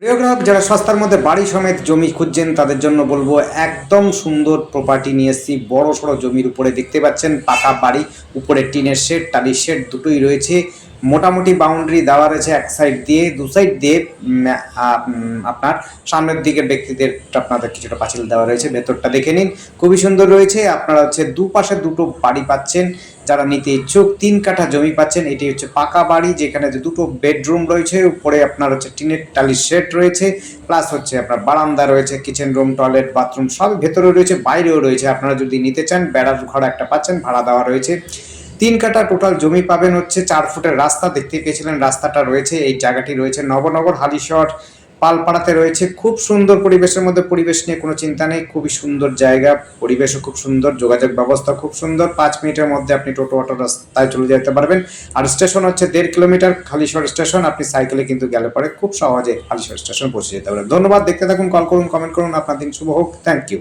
প্রিয় গ্রাহক, যারা সস্তার মধ্যে বাড়ি সমেত জমি খুঁজছেন তাদের জন্য বলবো একদম সুন্দর প্রপার্টি নিয়ে এসেছি। বড় সড়ো জমির উপরে দেখতে পাচ্ছেন পাকা বাড়ি, উপরে টিনের শেড, টালির শেড দুটোই রয়েছে। মোটামুটি বাউন্ডারি দেওয়া রয়েছে এক সাইড দিয়ে, দু সাইড দিয়ে আপনার সামনের দিকের ব্যক্তিদের আপনাদের কিছুটা পাঁচিল দেওয়া রয়েছে। ভেতরটা দেখে নিন, খুবই সুন্দর রয়েছে। আপনারা দুপাশে দুটো বাড়ি পাচ্ছেন। যারা নিতে ইচ্ছুক 3 কাঠা জমি পাচ্ছেন। এটি হচ্ছে পাকা বাড়ি, যেখানে দুটো বেডরুম রয়েছে, উপরে আপনার টিনের টালির শেড রয়েছে, প্লাস আপনার বারান্দা রয়েছে, কিচেন রুম, টয়লেট, বাথরুম সব ভেতরে রয়েছে, বাইরেও রয়েছে। আপনারা যদি নিতে চান বেড়ার ঘর একটা পাচ্ছেন, ভাড়া দেওয়া রয়েছে। 3 কাঠা টোটাল জমি পাবেন। 4 ফুটের রাস্তা দেখতে পেয়েছিলেন, রাস্তাটা রয়েছে। এই জায়গাটি রয়েছে নবনগর হালিশহর পালপাড়াতে রয়েছে। খুব সুন্দর পরিবেশের মধ্যে, পরিবেশ নিয়ে কোনো চিন্তা নেই। খুবই সুন্দর জায়গা, পরিবেশও খুব সুন্দর, যোগাযোগ ব্যবস্থা খুব সুন্দর। 5 মিনিটের মধ্যে আপনি টোটো অটো রাস্তায় চলে যেতে পারবেন। আর স্টেশন 1.5 কিলোমিটার হালিশহর স্টেশন। আপনি সাইকেলে কিন্তু গেলে পরে খুব সহজে হালিশহর স্টেশন পৌঁছে যেতে পারবেন। ধন্যবাদ, দেখতে থাকুন, কল করুন, কমেন্ট করুন। আপনার দিন শুভ হোক। Thank you.